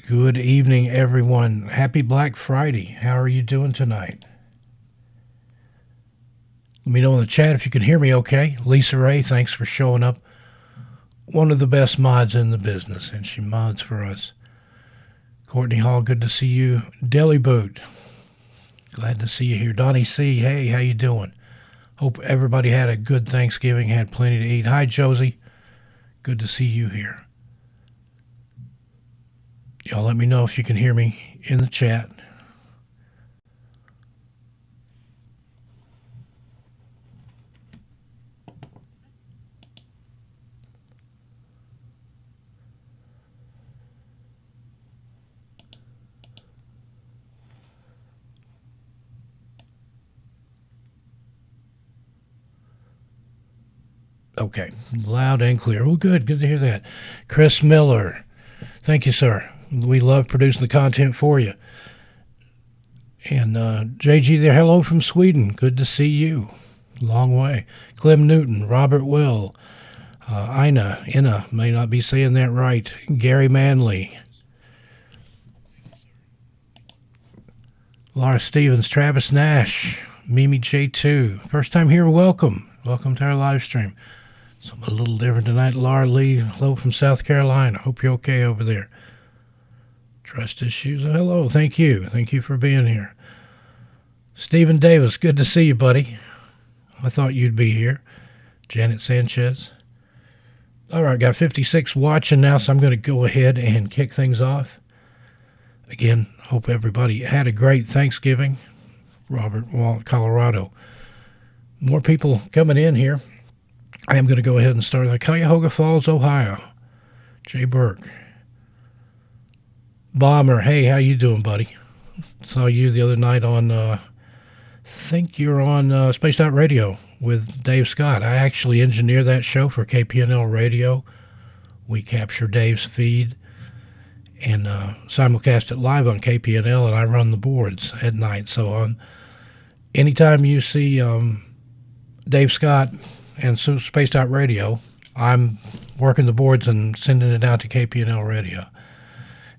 Good evening, everyone. Happy Black Friday. How are you doing tonight? Let me know in the chat if you can hear me okay. Lisa Ray, thanks for showing up. One of the best mods in the business, and she mods for us. Courtney Hall, good to see you. Deli Boot, glad to see you here. Donnie C, hey, how you doing? Hope everybody had a good Thanksgiving, had plenty to eat. Hi, Josie. Good to see you here. Y'all let me know if you can hear me in the chat. Okay, loud and clear. Oh, good to hear that. Chris Miller, thank you, sir. We love producing the content for you. And JG there, hello from Sweden. Good to see you. Long way. Clem Newton, Robert Will, Ina, may not be saying that right. Gary Manley, Laura Stevens, Travis Nash, Mimi J2. First time here, welcome. Welcome to our live stream. Something a little different tonight. Laura Lee, hello from South Carolina. Hope you're okay over there. Trust issues. Hello, thank you. Thank you for being here. Stephen Davis, good to see you, buddy. I thought you'd be here. Janet Sanchez. All right, got 56 watching now, so I'm going to go ahead and kick things off. Again, hope everybody had a great Thanksgiving. Robert Walt, Colorado. More people coming in here. I am going to go ahead and start. Cuyahoga Falls, Ohio. Jay Burke. Bomber, hey, how you doing, buddy? Saw you the other night on, think you're on Spaced Out Radio with Dave Scott. I actually engineer that show for KPNL Radio. We capture Dave's feed and simulcast it live on KPNL, and I run the boards at night. So anytime you see Dave Scott and Spaced Out Radio, I'm working the boards and sending it out to KPNL Radio.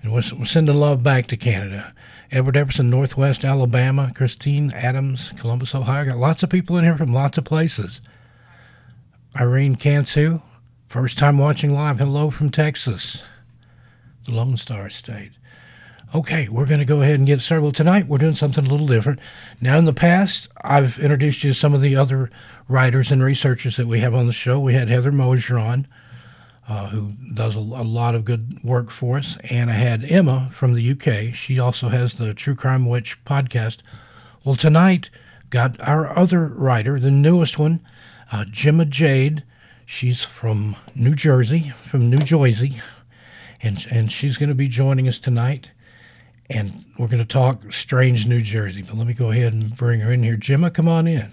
And we're sending love back to Canada. Edward Everson, Northwest Alabama. Christine Adams, Columbus, Ohio. Got lots of people in here from lots of places. Irene Cantu, first time watching live. Hello from Texas, the Lone Star State. Okay, we're going to go ahead and get started. Well, tonight we're doing something a little different. Now, in the past, I've introduced you to some of the other writers and researchers that we have on the show. We had Heather Mosier on, who does a lot of good work for us. And I had Emma from the UK. She also has the True Crime Witch podcast. Well, tonight, got our other writer, the newest one, Gemma Jade. She's from New Jersey, and she's going to be joining us tonight. And we're going to talk strange New Jersey. But let me go ahead and bring her in here. Gemma, come on in.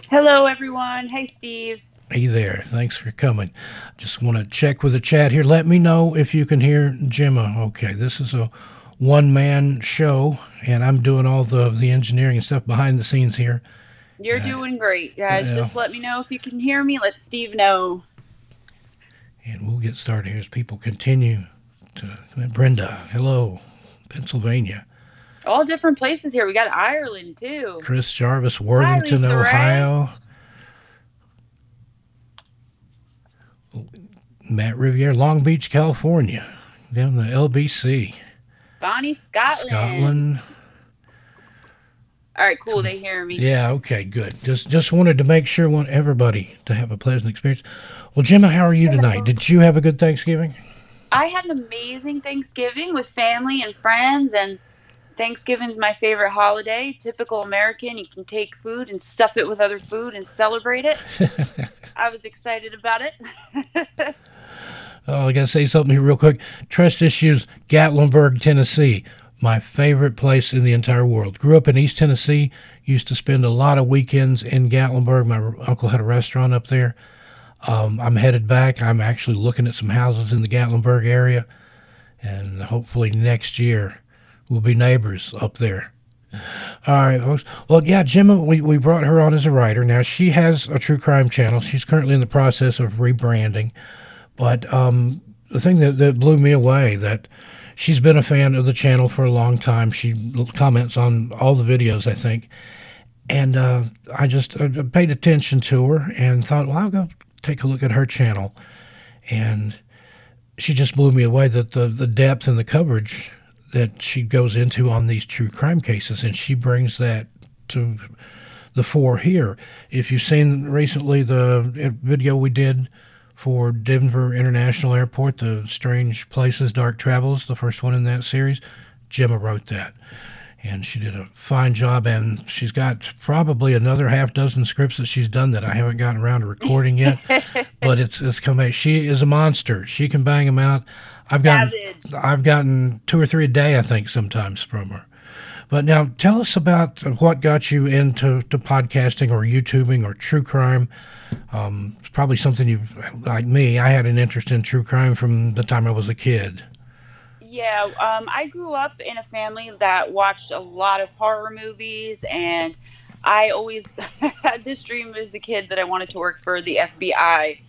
Hello, everyone. Hey, Steve. Hey there. Thanks for coming. Just want to check with the chat here. Let me know if you can hear Gemma. Okay, this is a one-man show, and I'm doing all the engineering and stuff behind the scenes here. You're doing great, guys. Just let me know if you can hear me. Let Steve know. And we'll get started here as people continue to... Brenda, hello. Pennsylvania. All different places here. We got Ireland, too. Chris Jarvis, Worthington, Ohio. Matt Riviere, Long Beach, California. Down the LBC. Bonnie, Scotland. All right, cool. They hear me. Yeah, okay, good. Just wanted to make sure, want everybody to have a pleasant experience. Well, Gemma, how are you tonight? Did you have a good Thanksgiving? I had an amazing Thanksgiving with family and friends, and Thanksgiving's my favorite holiday. Typical American, you can take food and stuff it with other food and celebrate it. I was excited about it. Oh, I got to say something here real quick. Trust issues, Gatlinburg, Tennessee. My favorite place in the entire world. Grew up in East Tennessee. Used to spend a lot of weekends in Gatlinburg. My uncle had a restaurant up there. I'm headed back. I'm actually looking at some houses in the Gatlinburg area. And hopefully next year we'll be neighbors up there. All right, folks. Well, yeah, Gemma, we brought her on as a writer. Now, she has a true crime channel. She's currently in the process of rebranding. But the thing that blew me away, that she's been a fan of the channel for a long time. She comments on all the videos, I think. And I just paid attention to her and thought, well, I'll go take a look at her channel. And she just blew me away, that the depth and the coverage that she goes into on these true crime cases, and she brings that to the fore here. If you've seen recently the video we did for Denver International Airport, the Strange Places, Dark Travels, the first one in that series, Gemma wrote that. And she did a fine job, and she's got probably another half dozen scripts that she's done that I haven't gotten around to recording yet. But it's come back. She is a monster. She can bang them out. I've gotten 2 or 3 a day, I think, sometimes from her. But now tell us about what got you into podcasting or YouTubing or true crime. It's probably something like me, I had an interest in true crime from the time I was a kid. Yeah, I grew up in a family that watched a lot of horror movies, and I always had this dream as a kid that I wanted to work for the FBI.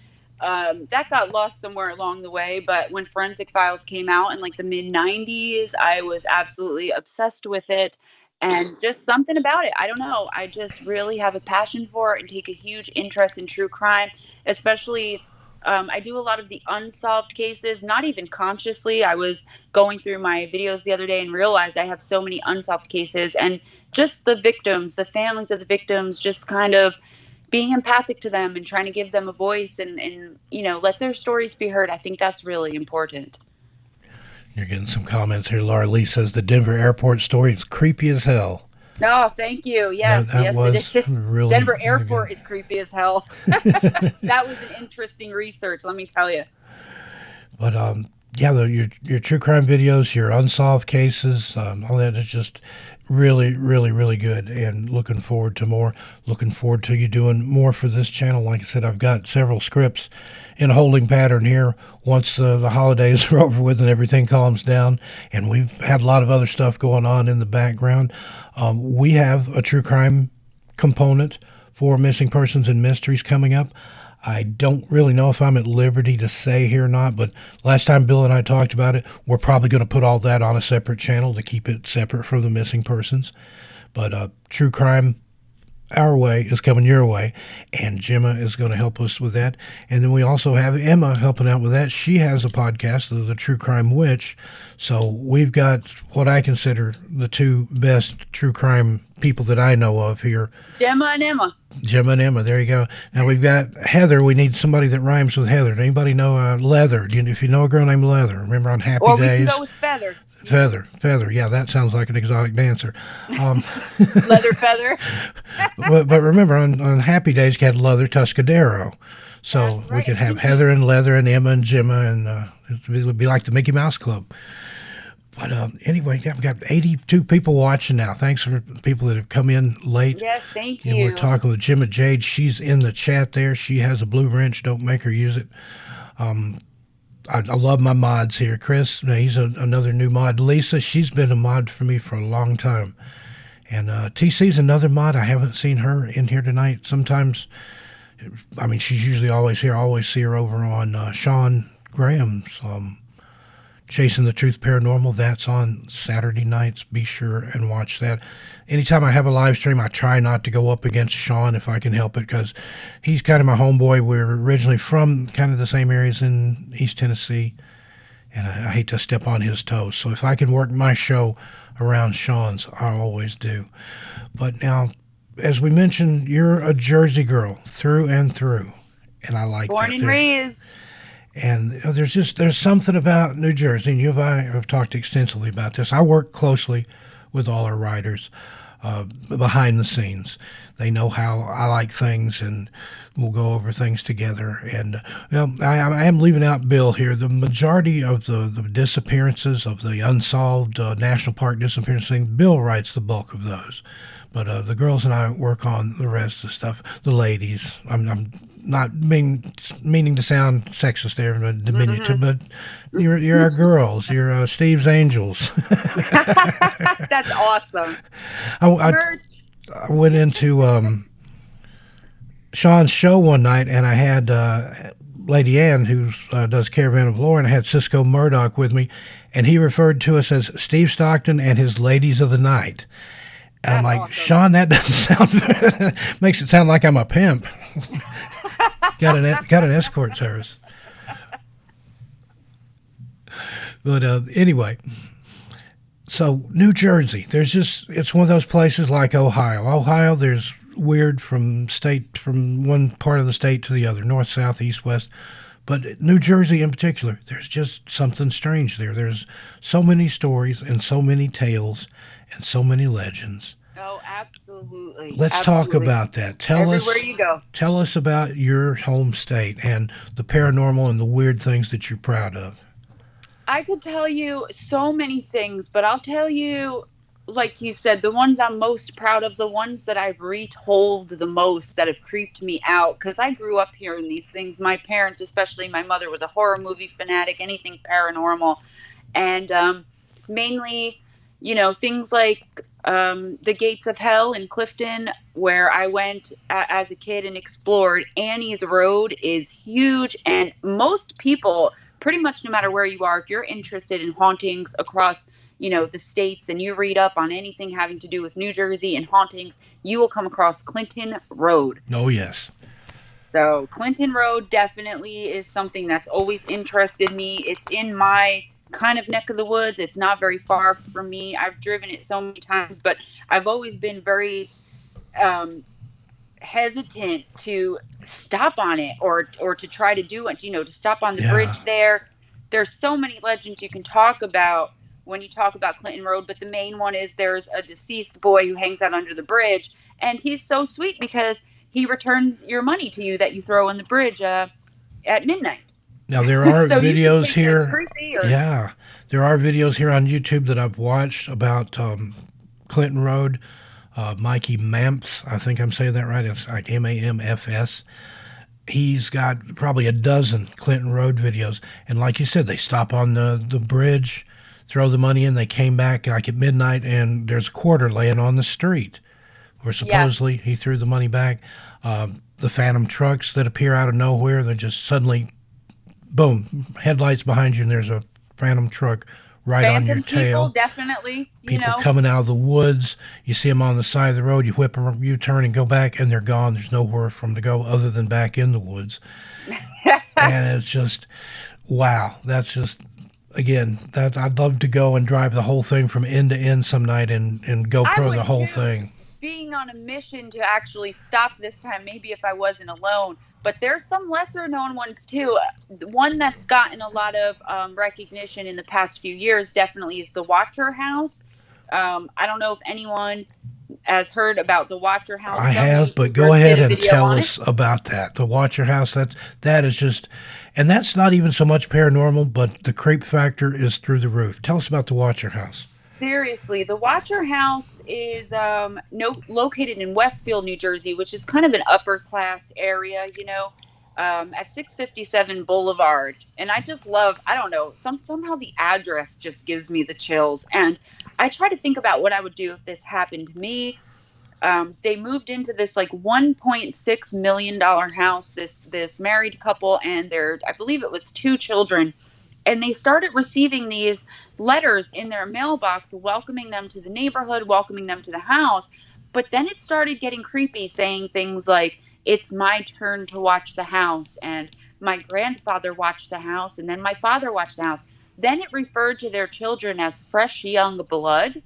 That got lost somewhere along the way, but when Forensic Files came out in like the mid 90s, I was absolutely obsessed with it, and just something about it. I don't know. I just really have a passion for it and take a huge interest in true crime, especially I do a lot of the unsolved cases, not even consciously. I was going through my videos the other day and realized I have so many unsolved cases, and just the victims, the families of the victims, just kind of being empathic to them and trying to give them a voice and let their stories be heard. I think that's really important. You're getting some comments here. Laura Lee says the Denver airport story is creepy as hell. Oh, thank you. Yes, that was it is. Really, Denver Airport really is creepy as hell. That was an interesting research, let me tell you. But your true crime videos, your unsolved cases, all that is just really, really, really good. And looking forward to more. Looking forward to you doing more for this channel. Like I said, I've got several scripts in a holding pattern here. Once the holidays are over with and everything calms down, and we've had a lot of other stuff going on in the background, we have a true crime component for missing persons and mysteries coming up. I don't really know if I'm at liberty to say here or not, but last time Bill and I talked about it, we're probably going to put all that on a separate channel to keep it separate from the missing persons. But true crime our way is coming your way, and Gemma is going to help us with that. And then we also have Emma helping out with that. She has a podcast, the True Crime Witch. So we've got what I consider the 2 best true crime people that I know of here. Gemma and Emma. Gemma and Emma, there you go. Now we've got Heather. We need somebody that rhymes with Heather. Anybody know Leather? If you know a girl named Leather, remember on Happy Days? Or we can go with Feather. Feather. Yeah, that sounds like an exotic dancer. Leather Feather. but remember, on Happy Days, you had Leather Tuscadero. So we could have Heather and Leather and Emma and Gemma, and it would be like the Mickey Mouse Club. But anyway, we've got 82 people watching now. Thanks for the people that have come in late. Yes, thank you. And we're talking with Gemma Jade. She's in the chat there. She has a blue wrench. Don't make her use it. I love my mods here. Chris, he's another new mod. Lisa, she's been a mod for me for a long time. And TC's another mod. I haven't seen her in here tonight. Sometimes, she's usually always here. I always see her over on Sean Graham's Chasing the Truth Paranormal. That's on Saturday nights. Be sure and watch that. Anytime I have a live stream, I try not to go up against Sean if I can help it, because he's kind of my homeboy. We're originally from kind of the same areas in East Tennessee, and I hate to step on his toes. So if I can work my show around Sean's, I always do. But now, as we mentioned, you're a Jersey girl through and through, and I like that. Born and raised. And there's something about New Jersey, and you and I have talked extensively about this. I work closely with all our writers behind the scenes. They know how I like things, and we'll go over things together. And I am leaving out Bill here. The majority of the disappearances, of the unsolved national park disappearance thing, Bill writes the bulk of those. But the girls and I work on the rest of the stuff. The ladies. I'm not meaning to sound sexist there, diminutive, but you're our girls. You're Steve's angels. That's awesome. I went into Sean's show one night, and I had Lady Ann, who does Caravan of Lore, and I had Cisco Murdoch with me, and he referred to us as Steve Stockton and his Ladies of the Night. And I'm like, awesome. Sean, that doesn't sound makes it sound like I'm a pimp. got an escort service. But anyway, so New Jersey, it's one of those places like Ohio. Ohio, there's weird from one part of the state to the other, north, south, east, west. But New Jersey in particular, there's just something strange there. There's so many stories and so many tales and so many legends. Oh, absolutely. Let's talk about that. Everywhere you go. Tell us about your home state and the paranormal and the weird things that you're proud of. I could tell you so many things, but I'll tell you, like you said, the ones I'm most proud of, the ones that I've retold the most, that have creeped me out, because I grew up hearing these things. My parents, especially my mother, was a horror movie fanatic, anything paranormal, and mainly, things like the Gates of Hell in Clifton, where I went as a kid and explored. Annie's Road is huge, and most people, pretty much no matter where you are, if you're interested in hauntings across, the states, and you read up on anything having to do with New Jersey and hauntings, you will come across Clinton Road. Oh, yes. So Clinton Road definitely is something that's always interested me. It's in my kind of neck of the woods. It's not very far from me. I've driven it so many times, but I've always been very hesitant to stop on it or to try to do it, to stop on the bridge there. There's so many legends you can talk about when you talk about Clinton Road, but the main one is there's a deceased boy who hangs out under the bridge, and he's so sweet because he returns your money to you that you throw in the bridge at midnight. Now there are so videos here. There are videos here on YouTube that I've watched about Clinton Road. Mikey Mamps, I think I'm saying that right. It's like MAMFS. He's got probably a dozen Clinton Road videos, and like you said, they stop on the bridge, throw the money in. They came back like at midnight, and there's a quarter laying on the street, where supposedly he threw the money back. The phantom trucks that appear out of nowhere, they're just suddenly, boom, headlights behind you, and there's a phantom truck right on your tail. Definitely. People coming out of the woods. You see them on the side of the road. You whip them, U-turn, and go back, and they're gone. There's nowhere for them to go other than back in the woods. And it's just, wow. That's just, again, that I'd love to go and drive the whole thing from end to end some night and GoPro the whole thing. Being on a mission to actually stop this time, maybe if I wasn't alone. But there's some lesser known ones too. One that's gotten a lot of recognition in the past few years definitely is the Watcher House. I don't know if anyone has heard about the Watcher House. I have, but go ahead and tell us about that. The Watcher House, that is just, and that's not even so much paranormal, but the creep factor is through the roof. Tell us about the Watcher House. Seriously, the Watcher House is located in Westfield, New Jersey, which is kind of an upper class area, at 657 Boulevard. And I just love, I don't know, somehow the address just gives me the chills. And I try to think about what I would do if this happened to me. They moved into this like $1.6 million house, this married couple, and I believe it was 2 children. And they started receiving these letters in their mailbox, welcoming them to the neighborhood, welcoming them to the house. But then it started getting creepy, saying things like, "It's my turn to watch the house," and "My grandfather watched the house," and then "My father watched the house." Then it referred to their children as fresh young blood.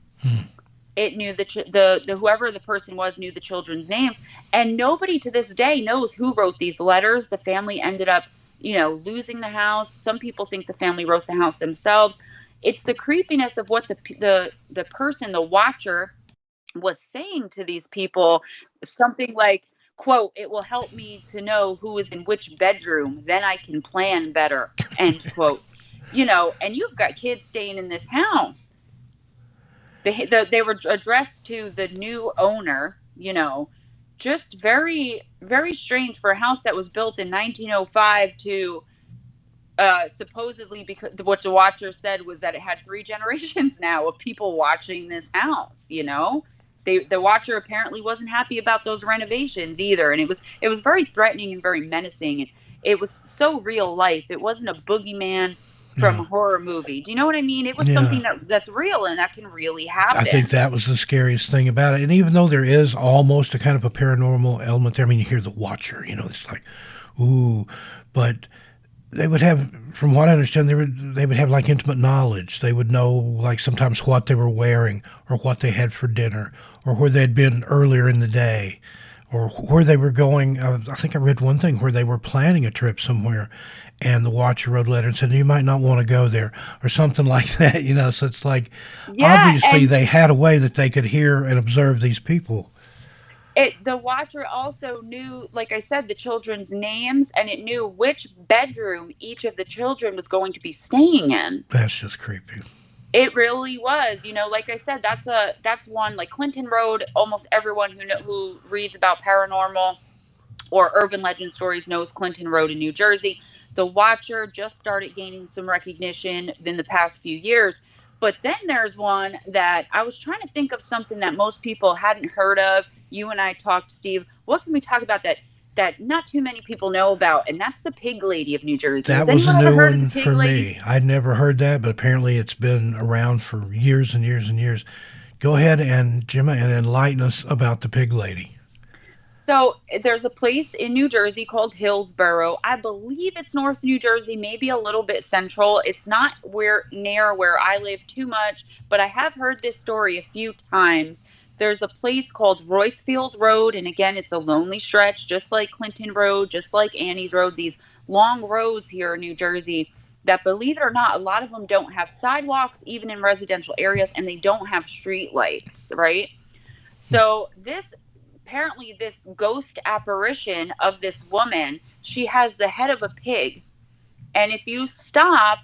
It knew the whoever the person was knew the children's names, and nobody to this day knows who wrote these letters. The family ended up losing the house. Some people think the family wrote the house themselves. It's the creepiness of what the person, the watcher, was saying to these people. Something like, quote, "It will help me to know who is in which bedroom. Then I can plan better," end quote. And you've got kids staying in this house. They were addressed to the new owner, just very, very strange for a house that was built in 1905 to supposedly, because what the watcher said was that it had 3 generations now of people watching this house. The watcher apparently wasn't happy about those renovations either, and it was very threatening and very menacing. And it was so real life. It wasn't a boogeyman from Yeah. a horror movie. Do you know what I mean? It was Yeah. something that's real and that can really I think happen. that was the scariest thing about it. And even though there is almost a kind of a paranormal element there, I mean, you hear the Watcher, it's like, ooh, but they would have, from what I understand, they would have like intimate knowledge. They would know like sometimes what they were wearing or what they had for dinner or where they'd been earlier in the day or where they were going. I think I read one thing where they were planning a trip somewhere, and the Watcher wrote a letter and said you might not want to go there or something like that. So it's like Yeah, obviously and they had a way that they could hear and observe these people. the Watcher also knew, like I said, the children's names, and it knew which bedroom each of the children was going to be staying in. That's just creepy. It really was. Like I said, that's one, like Clinton Road. Almost everyone who reads about paranormal or urban legend stories knows Clinton Road in New Jersey. The Watcher just started gaining some recognition in the past few years. But then there's one that I was trying to think of, something that most people hadn't heard of. You and I talked, Steve. What can we talk about that not too many people know about? And that's the Pig Lady of New Jersey. That Has was a anyone ever new heard of the one Pig for Lady? me. I'd never heard that, but apparently it's been around for years and years and years. Go ahead and Gemma and enlighten us about the Pig Lady. So there's a place in New Jersey called Hillsborough. I believe it's North New Jersey, maybe a little bit central. It's not near where I live too much, but I have heard this story a few times. There's a place called Roycefield Road, and again, it's a lonely stretch, just like Clinton Road, just like Annie's Road. These long roads here in New Jersey that, believe it or not, a lot of them don't have sidewalks, even in residential areas, and they don't have street lights, right? So this ghost apparition of this woman, she has the head of a pig. And if you stop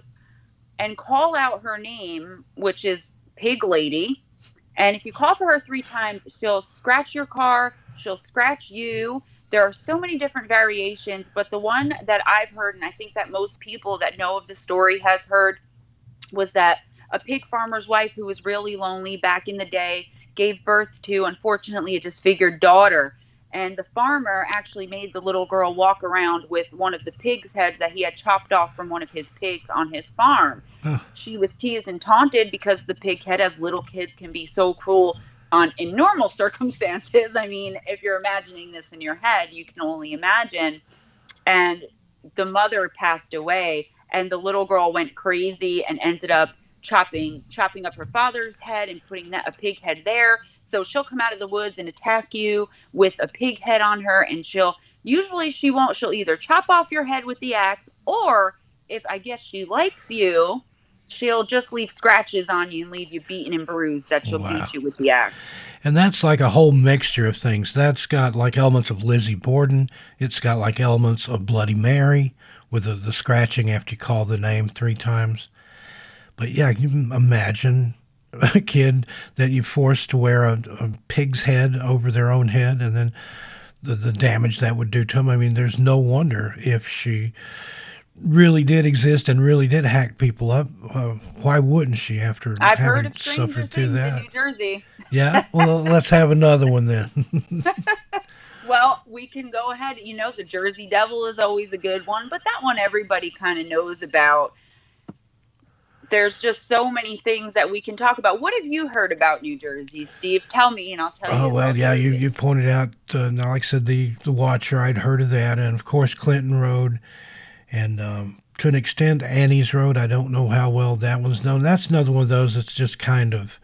and call out her name, which is Pig Lady, and if you call for her 3 times, she'll scratch your car, she'll scratch you. There are so many different variations, but the one that I've heard, and I think that most people that know of the story has heard, was that a pig farmer's wife who was really lonely back in the day gave birth to, unfortunately, a disfigured daughter. And the farmer actually made the little girl walk around with one of the pig's heads that he had chopped off from one of his pigs on his farm. Huh. She was teased and taunted because the pig head, as little kids, can be so cruel in normal circumstances. I mean, if you're imagining this in your head, you can only imagine. And the mother passed away, and the little girl went crazy and ended up chopping up her father's head and putting a pig head there. So she'll come out of the woods and attack you with a pig head on her, and she'll either chop off your head with the axe, or if I guess she likes you, she'll just leave scratches on you and leave you beaten and bruised that she'll Wow. beat you with the axe. And that's like a whole mixture of things. That's got like elements of Lizzie Borden. It's got like elements of Bloody Mary with the scratching after you call the name 3 times. But yeah, you can imagine a kid that you forced to wear a pig's head over their own head, and then the damage that would do to them. I mean, there's no wonder if she really did exist and really did hack people up. Why wouldn't she after I've heard having of stranger suffered through things in that? New Jersey. Yeah, well, let's have another one then. Well, we can go ahead. The Jersey Devil is always a good one, but that one everybody kind of knows about. There's just so many things that we can talk about. What have you heard about New Jersey, Steve? Tell me, and I'll tell Oh you. well, I'll yeah, tell you you. you pointed out, now, like I said, the Watcher. I'd heard of that, and of course Clinton Road, and to an extent Annie's Road. I don't know how well that one's known. That's another one of those that's just kind of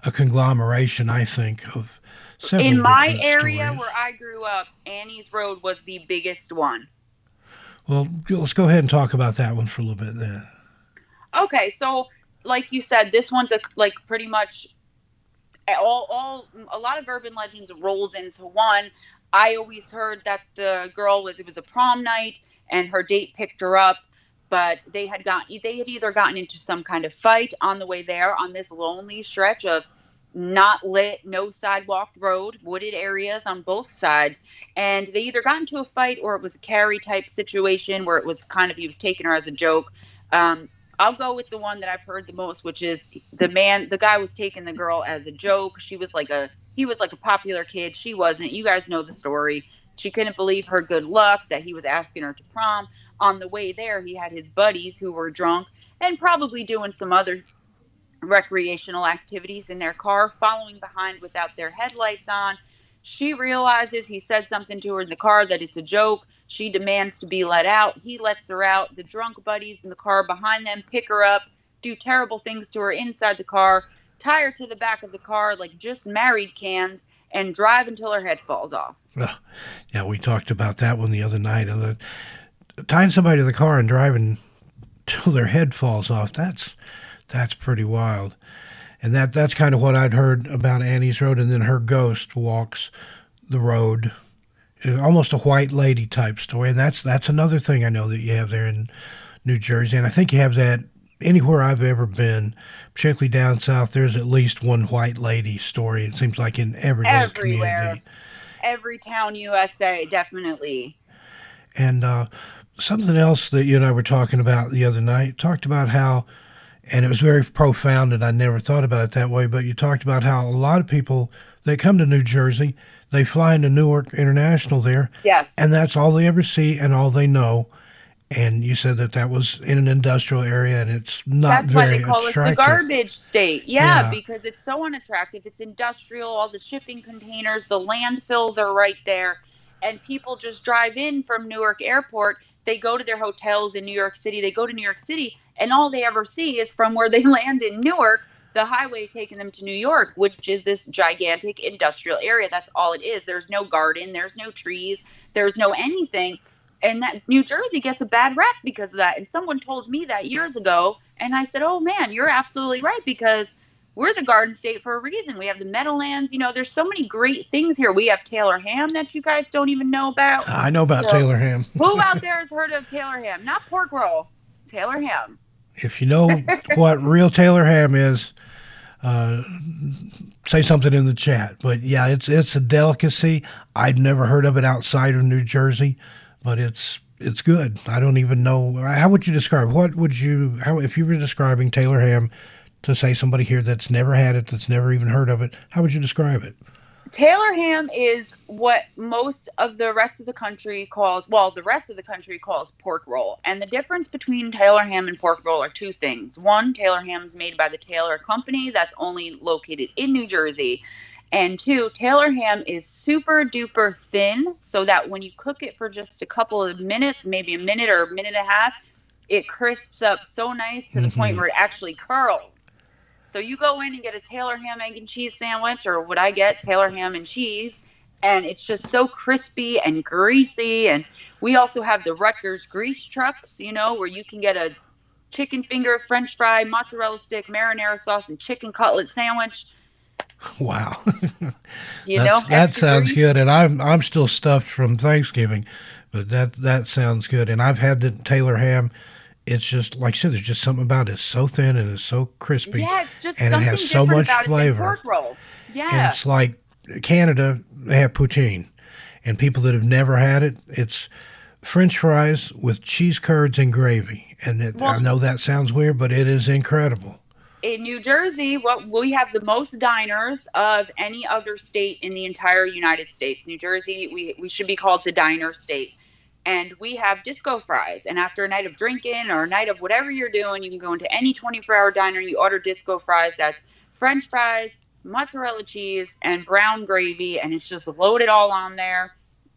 a conglomeration, I think, of several In my different area stories. where I grew up, Annie's Road was the biggest one. Well, let's go ahead and talk about that one for a little bit then. Okay, so like you said, this one's like pretty much all a lot of urban legends rolled into one. I always heard that the girl it was a prom night and her date picked her up, but they had either gotten into some kind of fight on the way there on this lonely stretch of not lit, no sidewalk road, wooded areas on both sides, and they either got into a fight or it was a Carrie type situation where it was kind of he was taking her as a joke. I'll go with the one that I've heard the most, which is the guy was taking the girl as a joke. He was like a popular kid. She wasn't. You guys know the story. She couldn't believe her good luck that he was asking her to prom. On the way there, he had his buddies who were drunk and probably doing some other recreational activities in their car, following behind without their headlights on. She realizes he says something to her in the car that it's a joke. She demands to be let out. He lets her out. The drunk buddies in the car behind them pick her up, do terrible things to her inside the car, tie her to the back of the car like just married cans, and drive until her head falls off. Yeah, we talked about that one the other night. Tying somebody to the car and driving till their head falls off, that's pretty wild. And that's kind of what I'd heard about Annie's Road. And then her ghost walks the road. It's almost a white lady type story. And that's another thing I know that you have there in New Jersey. And I think you have that anywhere I've ever been, particularly down south. There's at least one white lady story. It seems like in every little community. Every town, USA, definitely. And something else that you and I were talking about the other night, talked about how, and it was very profound, and I never thought about it that way, but you talked about how a lot of people, they come to New Jersey, they fly into Newark International there, yes, and that's all they ever see and all they know. And you said that was in an industrial area, and it's not very attractive. That's why they call us the garbage state. Yeah, because it's so unattractive. It's industrial, all the shipping containers, the landfills are right there, and people just drive in from Newark Airport. They go to their hotels in New York City. They go to New York City, and all they ever see is from where they land in Newark, the highway taking them to New York, which is this gigantic industrial area. That's all it is. There's no garden. There's no trees. There's no anything. And that New Jersey gets a bad rap because of that. And someone told me that years ago, and I said, oh, man, you're absolutely right, because we're the Garden State for a reason. We have the Meadowlands. You know, there's so many great things here. We have Taylor Ham that you guys don't even know about. I know about Taylor Ham. Who out there has heard of Taylor Ham? Not pork roll, Taylor Ham. If you know what real Taylor Ham is, say something in the chat. But, yeah, it's a delicacy. I'd never heard of it outside of New Jersey, but it's good. I don't even know. How would you describe? If you were describing Taylor Ham to say somebody here that's never had it, that's never even heard of it, how would you describe it? Taylor Ham is what most of the rest of the country calls pork roll. And the difference between Taylor Ham and pork roll are two things. One, Taylor Ham is made by the Taylor Company that's only located in New Jersey. And two, Taylor Ham is super duper thin, so that when you cook it for just a couple of minutes, maybe a minute or a minute and a half, it crisps up so nice to the point where it actually curls. So you go in and get a Taylor Ham egg and cheese sandwich, or what I get, Taylor Ham and cheese, and it's just so crispy and greasy. And we also have the Rutgers grease trucks, where you can get a chicken finger, French fry, mozzarella stick, marinara sauce, and chicken cutlet sandwich. Wow. That sounds good. And I'm still stuffed from Thanksgiving, but that sounds good. And I've had the Taylor Ham. It's just, like I said, there's just something about it. It's so thin and it's so crispy. Yeah, it's just and something it has so much flavor. Pork roll. Yeah. And it's like Canada, they have poutine. And people that have never had it, it's French fries with cheese curds and gravy. And I know that sounds weird, but it is incredible. In New Jersey, we have the most diners of any other state in the entire United States. New Jersey, we should be called the diner state. And we have disco fries. And after a night of drinking or a night of whatever you're doing, you can go into any 24-hour diner and you order disco fries. That's French fries, mozzarella cheese, and brown gravy. And it's just loaded all on there.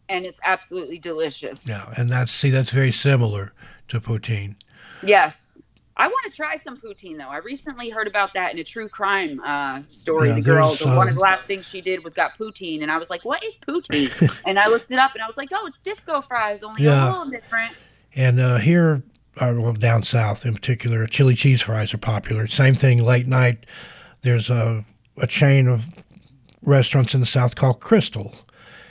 And it's absolutely delicious. Yeah, and that's very similar to poutine. Yes. I want to try some poutine, though. I recently heard about that in a true crime story. Yeah, one of the last things she did was got poutine, and I was like, what is poutine? And I looked it up, and I was like, oh, it's disco fries, only a little different. And here, down south in particular, chili cheese fries are popular. Same thing, late night, there's a chain of restaurants in the south called Crystal.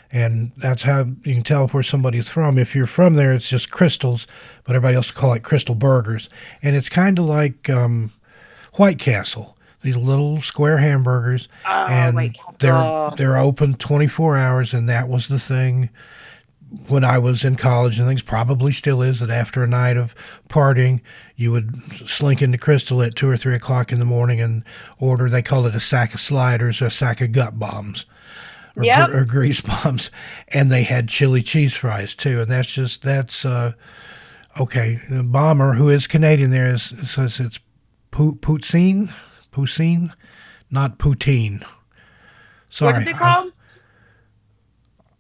And that's how you can tell where somebody's from. If you're from there, it's just Crystals, but everybody else will call it Crystal Burgers. And it's kind of like White Castle, these little square hamburgers. And they're open 24 hours, and that was the thing when I was in college, and things probably still is, that after a night of partying, you would slink into Crystal at 2 or 3 o'clock in the morning and order, they call it a sack of sliders, or a sack of gut bombs. Yep. or grease bombs, and they had chili cheese fries too, and that's okay. The bomber, who is Canadian, says it's poutine, not poutine. Sorry, What is it called?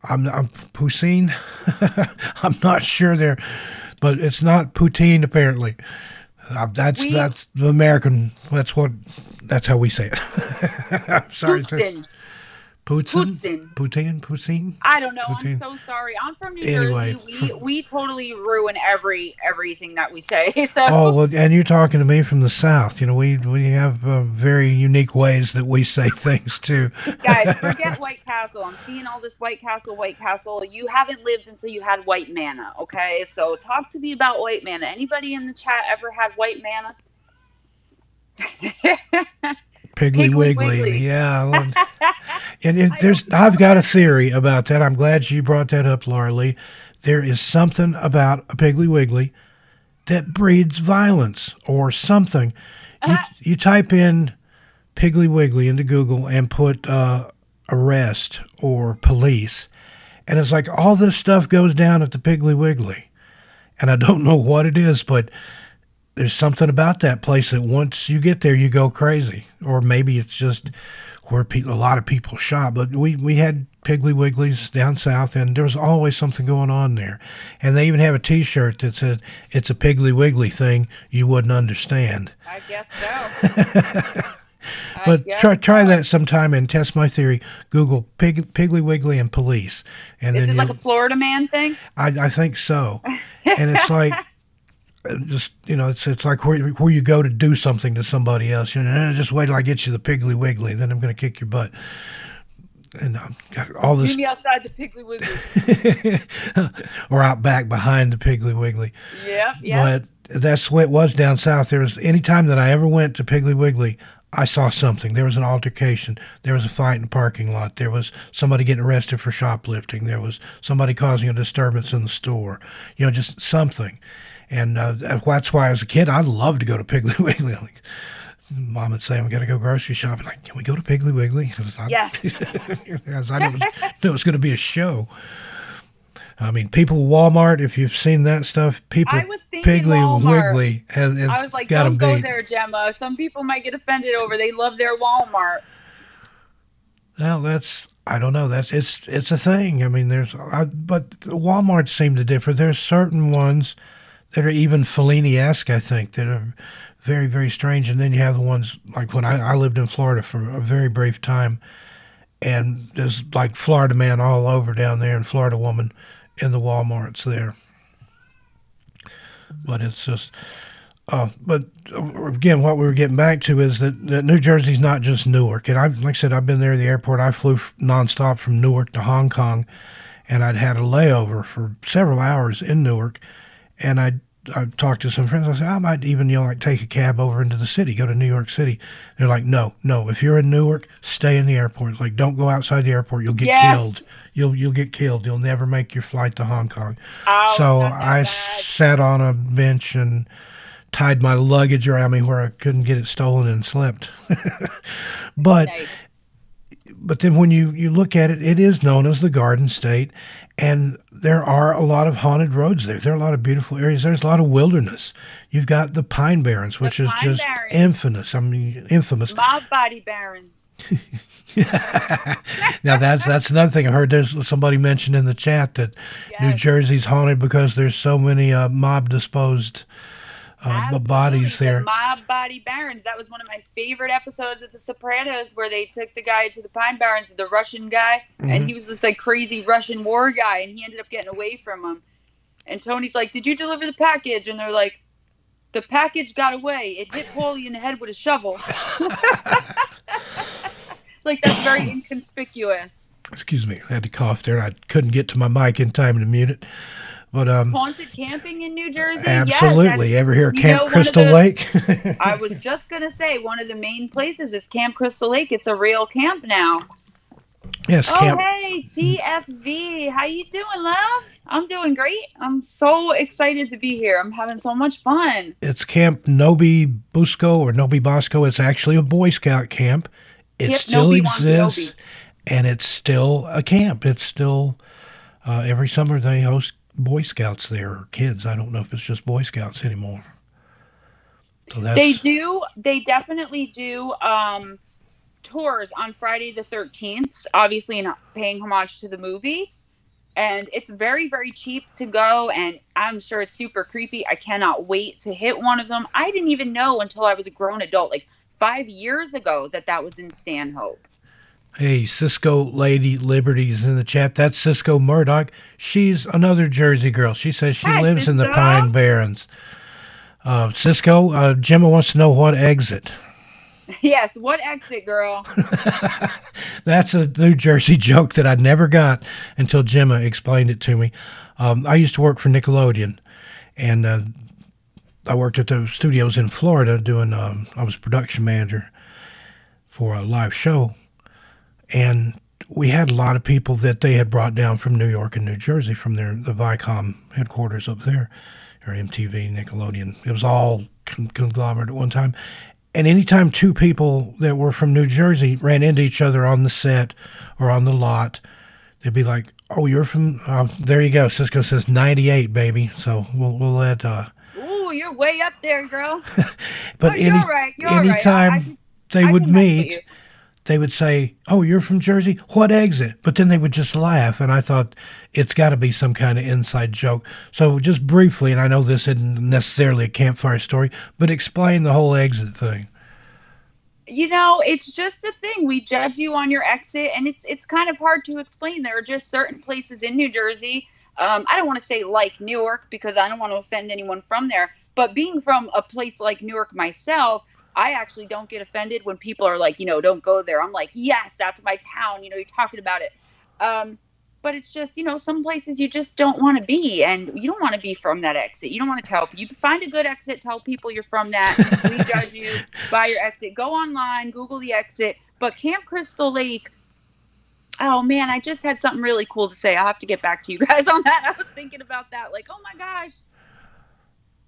I'm poutine. I'm not sure there, but it's not poutine apparently. That's the American. That's how we say it. I'm sorry. Poutine. I don't know. Poutine. I'm so sorry. I'm from New Anyway, Jersey. We totally ruin everything that we say. So. Oh, well, and you're talking to me from the South. You know, we have very unique ways that we say things too. Guys, forget White Castle. I'm seeing all this White Castle. You haven't lived until you had white manna, okay? So talk to me about white manna. Anybody in the chat ever had white manna? Piggly Wiggly. Yeah. And I've got a theory about that. I'm glad you brought that up, Laura Lee. There is something about a Piggly Wiggly that breeds violence or something. You type in Piggly Wiggly into Google and put arrest or police, and it's like all this stuff goes down at the Piggly Wiggly. And I don't know what it is, but there's something about that place that once you get there, you go crazy. Or maybe it's just where a lot of people shop. But we had Piggly Wigglies down south, and there was always something going on there. And they even have a T-shirt that said, "It's a Piggly Wiggly thing you wouldn't understand." I guess so. But try that sometime and test my theory. Google Piggly Wiggly and police. And is then it like a Florida man thing? I think so. And it's like, just, it's like where you go to do something to somebody else. Just wait till I get you the Piggly Wiggly, then I'm going to kick your butt. And got all this. Meet me outside the Piggly Wiggly. Or out back behind the Piggly Wiggly. Yeah. But that's the way it was down south. Any time that I ever went to Piggly Wiggly, I saw something. There was an altercation. There was a fight in the parking lot. There was somebody getting arrested for shoplifting. There was somebody causing a disturbance in the store. Just something. And that's why as a kid, I loved to go to Piggly Wiggly. Like, Mom would say, "We got to go grocery shopping." Like, "Can we go to Piggly Wiggly?" Yes. Because I knew it was going to be a show. I mean, people Walmart, if you've seen that stuff, people Piggly Walmart. Wiggly has I was like, got don't them go beat. there, Gemma. Some people might get offended over they love their Walmart. Well, I don't know. It's a thing. I mean, but Walmart seem to differ. There's certain ones that are even Fellini-esque, I think, that are very, very strange. And then you have the ones like when I lived in Florida for a very brief time, and there's like Florida man all over down there and Florida woman in the Walmarts there. But it's just, but again, what we were getting back to is that New Jersey's not just Newark. And like I said, I've been there at the airport. I flew nonstop from Newark to Hong Kong, and I'd had a layover for several hours in Newark. And I talked to some friends. I said, I might even, take a cab over into the city, go to New York City. They're like, no. If you're in Newark, stay in the airport. Like, don't go outside the airport. You'll get killed. You'll get killed. You'll never make your flight to Hong Kong. So I sat on a bench and tied my luggage around me where I couldn't get it stolen and slept. But then when you look at it, it is known as the Garden State. And there are a lot of haunted roads there. There are a lot of beautiful areas. There's a lot of wilderness. You've got the Pine Barrens, which is just infamous. Mob body barons. Now that's another thing I heard. There's somebody mentioned in the chat that New Jersey's haunted because there's so many mob disposed bodies there. The mob body barons. That was one of my favorite episodes of The Sopranos, where they took the guy to the Pine Barrens, the Russian guy, and he was this like crazy Russian war guy, and he ended up getting away from him. And Tony's like, "Did you deliver the package?" And they're like, "The package got away. It hit Paulie in the head with a shovel." Like, that's very inconspicuous. Excuse me, I had to cough there. I couldn't get to my mic in time to mute it. But haunted camping in New Jersey? Absolutely. Ever hear of Camp Crystal Lake? I was just going to say, one of the main places is Camp Crystal Lake. It's a real camp now. Yes, camp. Hey, TFV. How you doing, love? I'm doing great. I'm so excited to be here. I'm having so much fun. It's Camp Nobi Busco or Nobi Bosco. It's actually a Boy Scout camp. It still exists. and it's still a camp. It's still every summer they host Boy Scouts there, or kids. I don't know if it's just Boy Scouts anymore. So They that's do. They definitely do tours on Friday the 13th, obviously in paying homage to the movie. And it's very, very cheap to go, and I'm sure it's super creepy. I cannot wait to hit one of them. I didn't even know until I was a grown adult, like 5 years ago, that was in Stanhope. Hey, Cisco Lady Liberty's in the chat. That's Cisco Murdoch. She's another Jersey girl. She says she Hi, lives in the Cisco. Pine Barrens. Cisco, Gemma wants to know what exit. Yes, what exit, girl? That's a New Jersey joke that I never got until Gemma explained it to me. I used to work for Nickelodeon, and I worked at the studios in Florida doing, I was production manager for a live show, and we had a lot of people that they had brought down from New York and New Jersey from the Viacom headquarters up there, or MTV, Nickelodeon. It was all conglomerate at one time. And anytime two people that were from New Jersey ran into each other on the set or on the lot, they'd be like, "Oh, you're from? There you go." Cisco says 98, baby. So we'll let. Ooh, you're way up there, girl. But you're right. You're anytime right. they would meet, they would say, "Oh, you're from Jersey? What exit?" But then they would just laugh, and I thought it's got to be some kind of inside joke. So just briefly, and I know this isn't necessarily a campfire story, but explain the whole exit thing. You know, it's just a thing. We judge you on your exit, and it's kind of hard to explain. There are just certain places in New Jersey. I don't want to say like Newark because I don't want to offend anyone from there. But being from a place like Newark myself, I actually don't get offended when people are like, don't go there. I'm like, yes, that's my town. You're talking about it. But it's just, some places you just don't want to be, and you don't want to be from that exit. You don't want to tell people. You find a good exit, tell people you're from that. We judge you by your exit. Go online, Google the exit. But Camp Crystal Lake, oh man, I just had something really cool to say. I'll have to get back to you guys on that. I was thinking about that. Like, oh my gosh.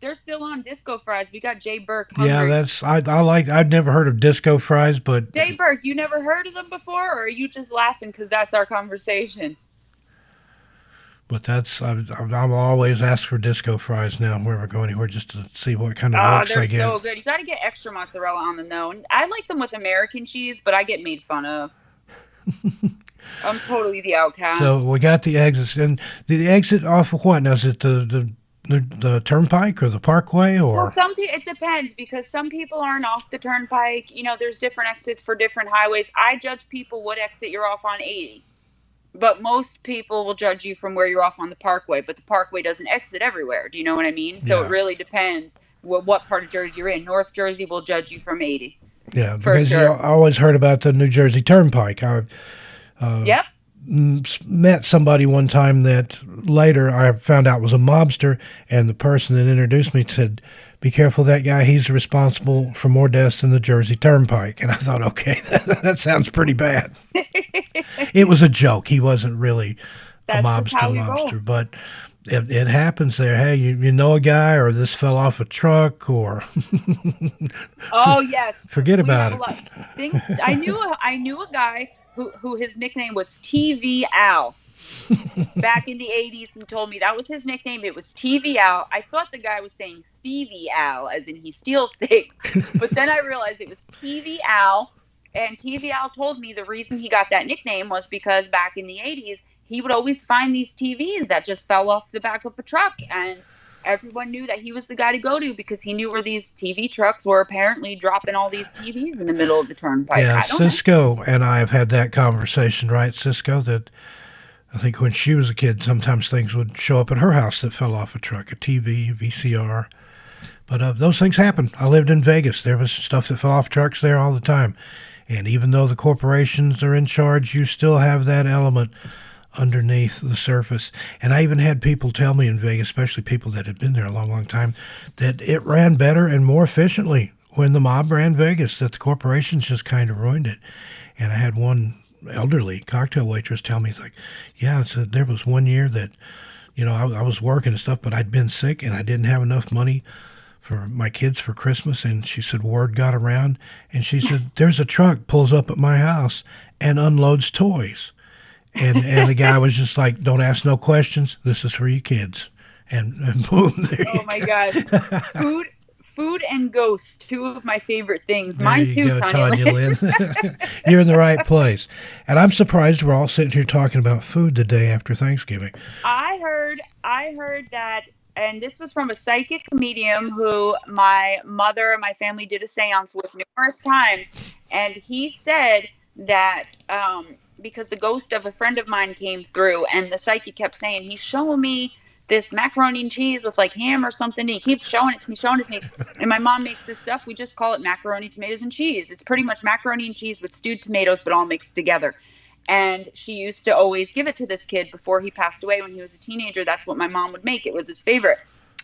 They're still on Disco Fries. We got Jay Burke hungry. Yeah, I've never heard of Disco Fries, but Jay Burke, you never heard of them before, or are you just laughing because that's our conversation? But I'm always ask for Disco Fries now whenever I go anywhere just to see what kind of looks I get. They're so good. You got to get extra mozzarella on the no. And I like them with American cheese, but I get made fun of. I'm totally the outcast. So we got the exits, and the exit off of what now? Is it the turnpike or the parkway, or? Well, it depends, because some people aren't off the turnpike. There's different exits for different highways. I judge people what exit you're off on 80. But most people will judge you from where you're off on the parkway, but the parkway doesn't exit everywhere. Do you know what I mean? So It really depends what part of Jersey you're in. North Jersey will judge you from 80. Yeah, because I always heard about the New Jersey Turnpike. Yep. Met somebody one time that later I found out was a mobster, and the person that introduced me said, "Be careful of that guy. He's responsible for more deaths than the Jersey Turnpike." And I thought, okay, that sounds pretty bad. It was a joke. He wasn't really a mobster, but it happens there. Hey, you know a guy, or this fell off a truck, or oh yes, forget about it. I knew a guy who his nickname was TV Al. Back in the 80s, he told me that was his nickname. It was TV Al. I thought the guy was saying Thievy Al, as in he steals things. But then I realized it was TV Al. And TV Al told me the reason he got that nickname was because back in the 80s, he would always find these TVs that just fell off the back of a truck. And everyone knew that he was the guy to go to because he knew where these TV trucks were apparently dropping all these TVs in the middle of the turnpike. Yeah, Cisco and I have had that conversation, right, Cisco? That I think when she was a kid, sometimes things would show up at her house that fell off a truck, a TV, VCR. But those things happen. I lived in Vegas. There was stuff that fell off trucks there all the time. And even though the corporations are in charge, you still have that element underneath the surface. And I even had people tell me in Vegas, especially people that had been there a long, long time, that it ran better and more efficiently when the mob ran Vegas, that the corporations just kind of ruined it. And I had one elderly cocktail waitress tell me, like, yeah, there was one year that, I was working and stuff, but I'd been sick and I didn't have enough money for my kids for Christmas, and she said word got around, and she said there's a truck pulls up at my house and unloads toys, and the guy was just like, don't ask no questions, this is for you kids, and boom, there Oh you my God. go. Food and ghosts, two of my favorite things. There Mine you too, go, Tanya Tanya Lynn. Lynn. You're in the right place. And I'm surprised we're all sitting here talking about food the day after Thanksgiving. I heard that, and this was from a psychic medium who my mother and my family did a seance with numerous times, and he said that because the ghost of a friend of mine came through, and the psychic kept saying he's showing me this macaroni and cheese with like ham or something, and he keeps showing it to me. And my mom makes this stuff. We just call it macaroni, tomatoes, and cheese. It's pretty much macaroni and cheese with stewed tomatoes, but all mixed together. And she used to always give it to this kid before he passed away when he was a teenager. That's what my mom would make. It was his favorite.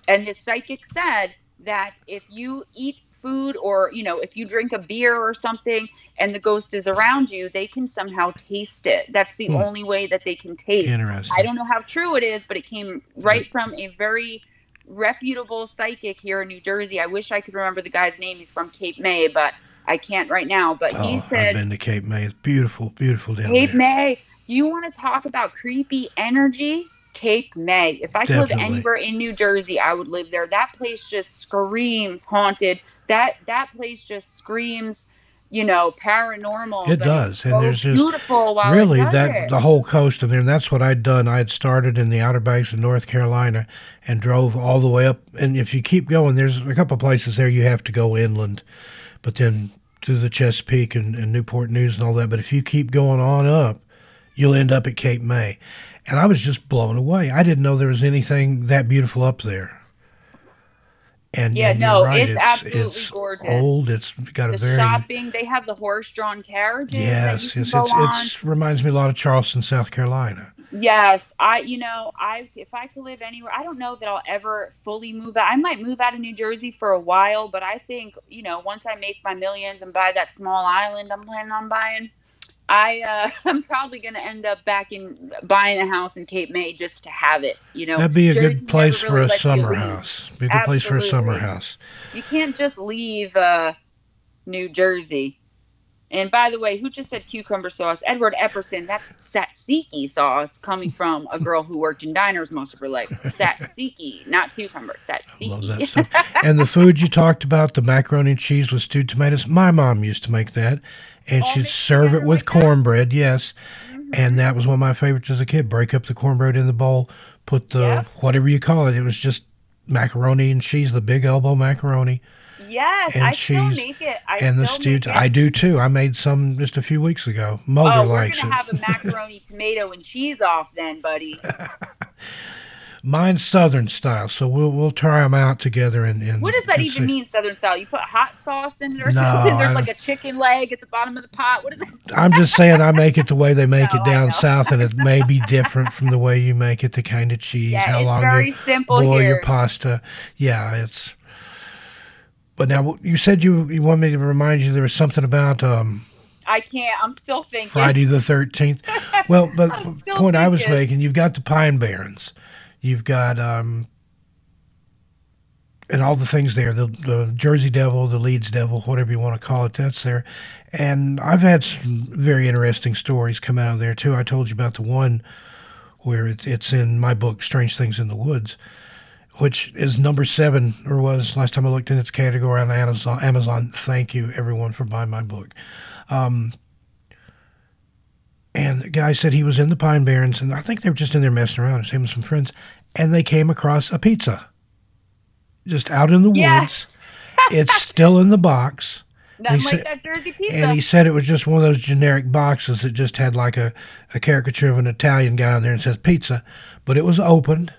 And his psychic said that if you eat food or, if you drink a beer or something and the ghost is around you, they can somehow taste it. That's the only way that they can taste. Interesting. I don't know how true it is, but it came right from a very reputable psychic here in New Jersey. I wish I could remember the guy's name. He's from Cape May, but I can't right now. But he said, I've been to Cape May. It's beautiful, beautiful down Cape there. May, you want to talk about creepy energy? Cape May. If I could live anywhere in New Jersey, I would live there. That place just screams haunted. That place just screams, paranormal. It does, and there's just beautiful while really it does it. the whole coast of there. And that's what I'd done. I had started in the Outer Banks of North Carolina and drove all the way up. And if you keep going, there's a couple places there you have to go inland, but then through the Chesapeake and Newport News and all that. But if you keep going on up, you'll end up at Cape May. And I was just blown away. I didn't know there was anything that beautiful up there. And yeah, and no, you're right. it's absolutely it's gorgeous. old. It's got a The very shopping, they have the horse-drawn carriages that you yes. can It's go on. it's reminds me a lot of Charleston, South Carolina. Yes, if I could live anywhere, I don't know that I'll ever fully move out. I might move out of New Jersey for a while, but I think, once I make my millions and buy that small island I'm planning on buying, I'm probably going to end up buying a house in Cape May just to have it. That'd be a Jersey good place never for really a lets you summer leave. house. Be a good place for a summer Absolutely. house. You can't just leave New Jersey. And by the way, who just said cucumber sauce? Edward Epperson. That's tzatziki sauce, coming from a girl who worked in diners most of her life. Tzatziki, not cucumber. Love that Tzatziki. stuff. And the food you talked about, the macaroni and cheese with stewed tomatoes, my mom used to make that. And All she'd mixed serve it together with like that? cornbread, yes. Mhm. And that was one of my favorites as a kid. Break up the cornbread in the bowl, put the, Yep. whatever you call it, it was just macaroni and cheese, the big elbow macaroni Yes, and I still cheese make it. I and the still stewed. make it. I do too. I made some just a few weeks ago. Melder Oh, we're likes gonna have a macaroni, tomato, and cheese off then, buddy. it. Mine's Southern style, so we'll try them out together and What does that and even see. mean, Southern style? You put hot sauce in it or No, something? I There's like don't- a chicken leg at the bottom of the pot. What is that? I'm just saying I make it the way they make No, it I down know. south, and it may be different from the way you make it. The kind of cheese, Yeah, how it's long very you simple boil your here. pasta. Yeah, it's. But now you said you want me to remind you there was something about I can't. I'm still thinking. Friday the 13th. Well, but I'm the still point I was thinking. making, you've got the Pine Barrens, you've got and all the things there, the Jersey Devil, the Leeds Devil, whatever you want to call it, that's there. And I've had some very interesting stories come out of there too. I told you about the one where it's in my book, Strange Things in the Woods, which is number 7, or was last time I looked in its category on Amazon. Thank you everyone for buying my book. Um, and the guy said he was in the Pine Barrens, and I think they were just in there messing around, him and some friends, and they came across a pizza just out in the Yeah. woods. It's still in the box. Nothing he like said- that Jersey pizza. And he said it was just one of those generic boxes that just had like a caricature of an Italian guy on there and says pizza, but it was opened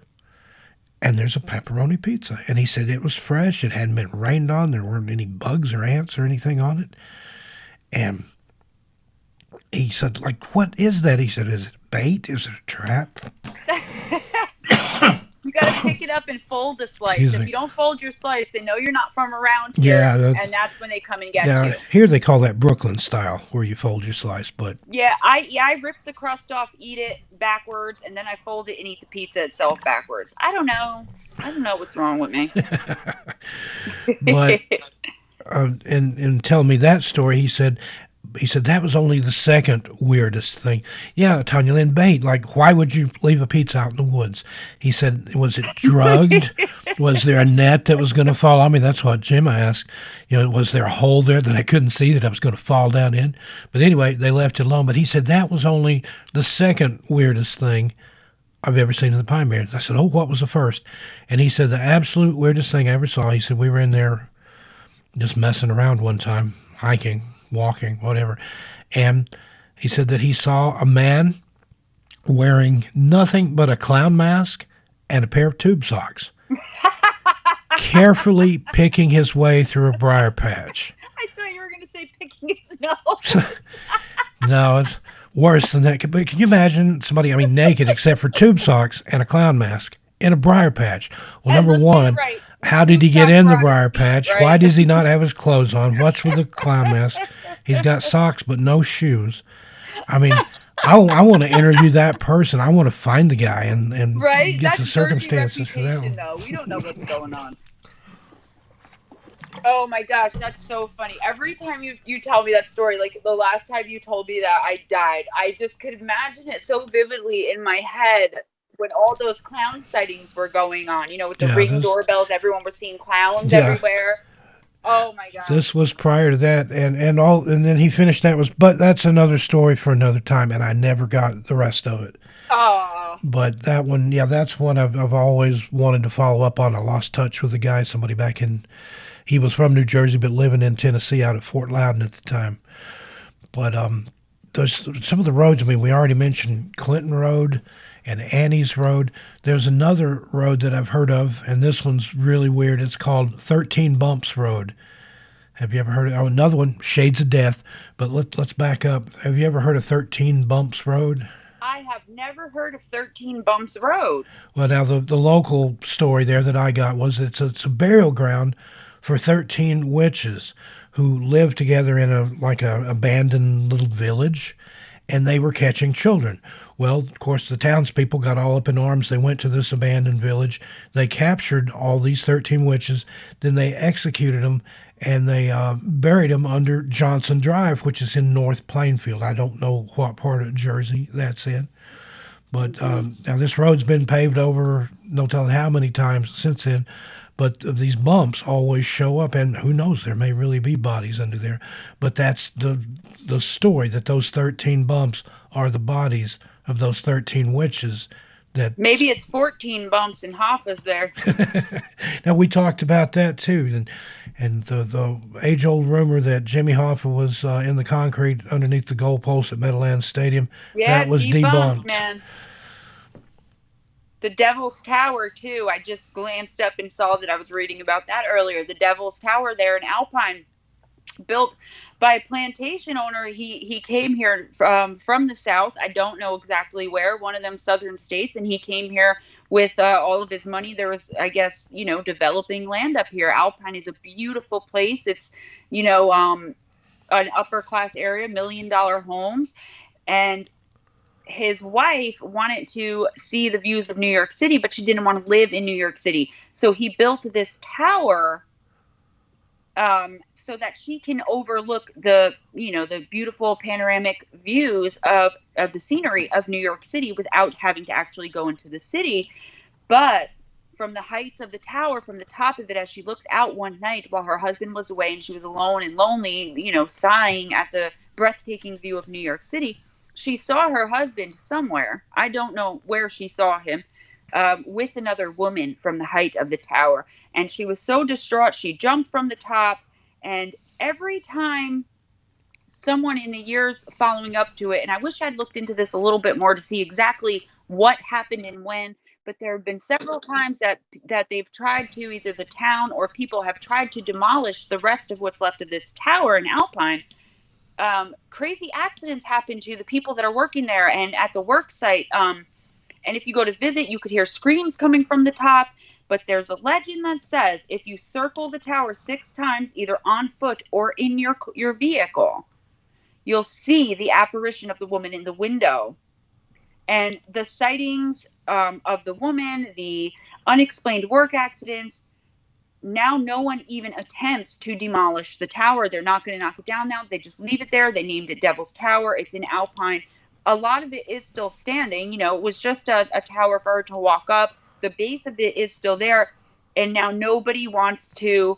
and there's a pepperoni pizza. And he said it was fresh. It hadn't been rained on. There weren't any bugs or ants or anything on it. And he said, like, what is that? He said, is it bait? Is it a trap? You gotta pick it up and fold a slice. Excuse If me. you don't fold your slice, they know you're not from around here, Yeah, and that's when they come and get Yeah, you. here they call that Brooklyn style, where you fold your slice. But Yeah, I rip the crust off, eat it backwards, and then I fold it and eat the pizza itself backwards. I don't know. I don't know what's wrong with me. But in telling me that story, he said that was only the second weirdest thing. Yeah, Tanya Lynn Bate, like, why would you leave a pizza out in the woods? He said, was it drugged? Was there a net that was going to fall on me? That's what Gemma asked. Was there a hole there that I couldn't see that I was going to fall down in? But anyway, they left it alone. But he said that was only the second weirdest thing I've ever seen in the Pine Barrens. I said, oh, what was the first? And he said the absolute weirdest thing I ever saw. He said we were in there just messing around one time, hiking, walking, whatever. And he said that he saw a man wearing nothing but a clown mask and a pair of tube socks, carefully picking his way through a briar patch. I thought you were going to say picking his nose. No, it's worse than that. But can you imagine somebody, naked except for tube socks and a clown mask in a briar patch? Well, number one, right. How did he get in the briar patch? Right? Why does he not have his clothes on? What's with the clown mask? He's got socks but no shoes. I want to interview that person. I want to find the guy and right? get That's the circumstances for that one. Though. We don't know what's going on. Oh my gosh, that's so funny. Every time you tell me that story, like the last time you told me that I died, I just could imagine it so vividly in my head when all those clown sightings were going on, with the Ring doorbells, everyone was seeing clowns everywhere. Oh my God. This was prior to that, and then he finished that but that's another story for another time, and I never got the rest of it. Oh. But that one, that's one I've always wanted to follow up on. I lost touch with the guy, somebody back he was from New Jersey but living in Tennessee out at Fort Loudon at the time. But there's some of the roads, we already mentioned Clinton Road and Annie's Road. There's another road that I've heard of, and this one's really weird. It's called 13 Bumps Road. Have you ever heard of it? Oh, another one, Shades of Death. But let's back up. Have you ever heard of 13 Bumps Road? I have never heard of 13 Bumps Road. Well, now the local story there that I got was it's a burial ground for 13 witches who lived together in a abandoned little village, and they were catching children. Well, of course, the townspeople got all up in arms. They went to this abandoned village. They captured all these 13 witches. Then they executed them, and they buried them under Johnson Drive, which is in North Plainfield. I don't know what part of Jersey that's in. But now this road's been paved over no telling how many times since then. But these bumps always show up, and who knows, there may really be bodies under there. But that's the story, that those 13 bumps are the bodies of those 13 witches. That maybe it's 14 bumps and Hoffa's there. Now, we talked about that too, and the age-old rumor that Jimmy Hoffa was in the concrete underneath the goalpost at Meadowlands Stadium, that was debunked. Man. The Devil's Tower, too. I just glanced up and saw that I was reading about that earlier. The Devil's Tower there in Alpine, built by a plantation owner. He came here from the South. I don't know exactly where, one of them southern states, and he came here with all of his money. There was, I guess, developing land up here. Alpine is a beautiful place. It's, an upper-class area, $1 million homes, and his wife wanted to see the views of New York City, but she didn't want to live in New York City. So he built this tower so that she can overlook the beautiful panoramic views of the scenery of New York City without having to actually go into the city. But from the heights of the tower, from the top of it, as she looked out one night while her husband was away and she was alone and lonely, sighing at the breathtaking view of New York City, she saw her husband somewhere. I don't know where she saw him, with another woman from the height of the tower. And she was so distraught, she jumped from the top. And every time someone in the years following up to it, and I wish I'd looked into this a little bit more to see exactly what happened and when, but there have been several times that they've tried to, either the town or people have tried to demolish the rest of what's left of this tower in Alpine. Crazy accidents happen to the people that are working there and at the work site. And if you go to visit, you could hear screams coming from the top. But there's a legend that says if you circle the tower 6 times, either on foot or in your vehicle, you'll see the apparition of the woman in the window. And the sightings of the woman, the unexplained work accidents, now no one even attempts to demolish the tower. They're not going to knock it down now. They just leave it there. They named it Devil's Tower. It's in Alpine. A lot of it is still standing. You know, it was just a tower for her to walk up. The base of it is still there. And now nobody wants to,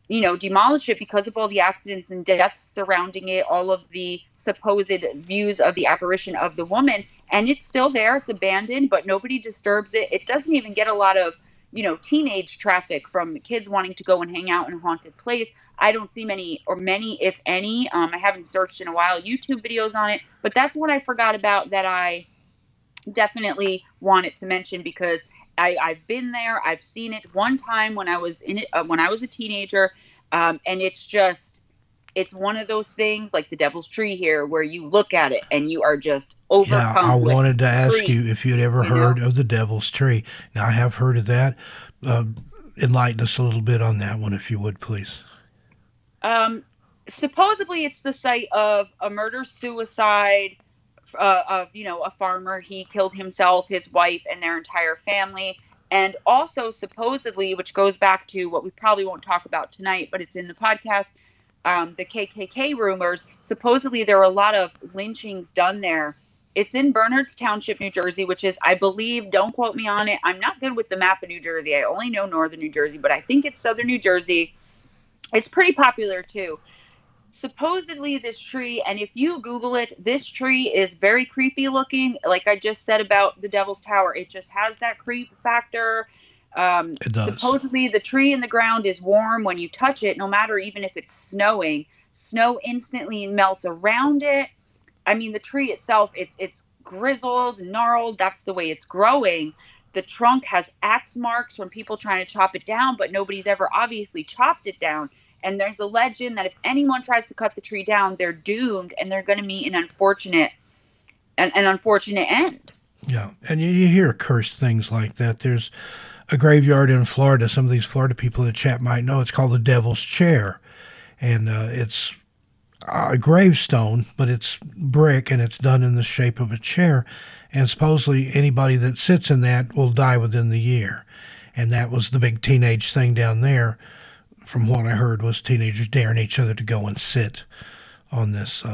you know, demolish it because of all the accidents and deaths surrounding it, all of the supposed views of the apparition of the woman. And it's still there. It's abandoned, but nobody disturbs it. It doesn't even get a lot of, you know, teenage traffic from kids wanting to go and hang out in a haunted place. I don't see many, or many, if any. I haven't searched in a while YouTube videos on it, but that's what I forgot about that I definitely wanted to mention, because I've been there. I've seen it one time when I was in it, when I was a teenager. And it's one of those things like the Devil's Tree here, where you look at it and you are just overcome. Yeah, I with wanted to ask grief, you if you'd ever heard of the Devil's Tree. Now, I have heard of that. Enlighten us a little bit on that one, if you would, please. Supposedly, it's the site of a murder-suicide of, you know, a farmer. He killed himself, his wife, and their entire family. And also, supposedly, which goes back to what we probably won't talk about tonight, but it's in the podcast, the KKK rumors. Supposedly, there were a lot of lynchings done there. It's in Bernards Township, New Jersey, which is, I believe, don't quote me on it, I'm not good with the map of New Jersey. I only know northern New Jersey, but I think it's southern New Jersey. It's pretty popular, too. Supposedly this tree, and if you Google it, this tree is very creepy looking. Like I just said about the Devil's Tower, it just has that creep factor. It does. Supposedly the tree in the ground is warm when you touch it, no matter even if it's snowing. Snow instantly melts around it. I mean, the tree itself, it's grizzled, gnarled. That's the way it's growing. The trunk has axe marks from people trying to chop it down, but nobody's ever obviously chopped it down. And there's a legend that if anyone tries to cut the tree down, they're doomed and they're going to meet an unfortunate end. Yeah, and you hear cursed things like that. There's a graveyard in Florida. Some of these Florida people in the chat might know. It's called the Devil's Chair. And it's a gravestone, but it's brick and it's done in the shape of a chair. And supposedly anybody that sits in that will die within the year. And that was the big teenage thing down there. From what I heard, was teenagers daring each other to go and sit on this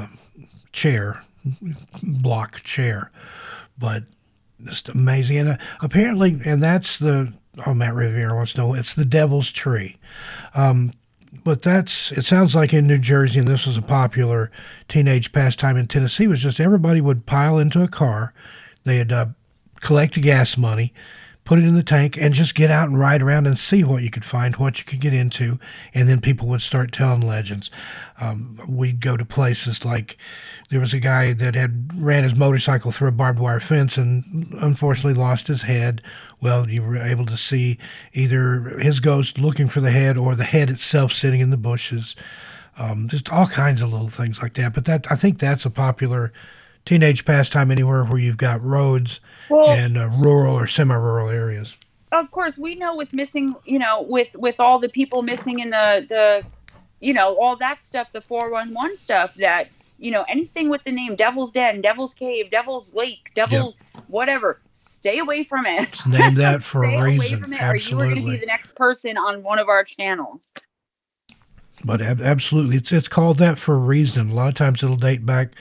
block chair. But just amazing. And apparently, and that's Matt Riviera wants to know, it's the Devil's Tree. But it sounds like in New Jersey, and this was a popular teenage pastime in Tennessee, was just everybody would pile into a car. They'd collect gas money, put it in the tank, and just get out and ride around and see what you could find, what you could get into, and then people would start telling legends. We'd go to places like, there was a guy that had ran his motorcycle through a barbed wire fence and unfortunately lost his head. Well, you were able to see either his ghost looking for the head or the head itself sitting in the bushes. Just all kinds of little things like that. But I think that's a popular teenage pastime anywhere where you've got roads and rural or semi-rural areas. Of course, we know with missing, you know, with all the people missing in the you know, all that stuff, the 411 stuff, that, you know, anything with the name Devil's Den, Devil's Cave, Devil's Lake, whatever, stay away from it. It's named that for a reason. Stay away from it, Absolutely. or you are going to be the next person on one of our channels. But absolutely, it's called that for a reason. A lot of times it'll date back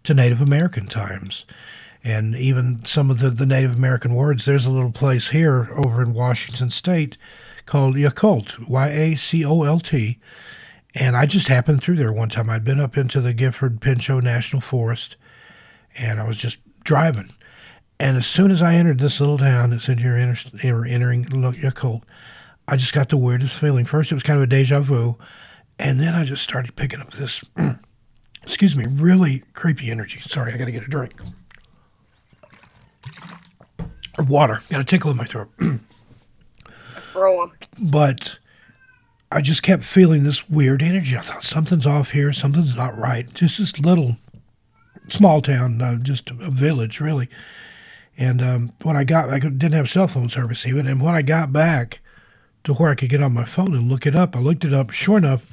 to Native American times. And even some of the Native American words, there's a little place here over in Washington State called Yacolt, Yacolt. And I just happened through there one time. I'd been up into the Gifford-Pinchot National Forest, and I was just driving. And as soon as I entered this little town, it said you're entering Yacolt, I just got the weirdest feeling. First, it was kind of a deja vu, and then I just started picking up this, really creepy energy. Sorry, I got to get a drink. Of water. Got a tickle in my throat. But I just kept feeling this weird energy. I thought, something's off here. Something's not right. Just this little small town, just a village, really. And when I didn't have cell phone service even. And when I got back to where I could get on my phone and look it up, I looked it up. Sure enough,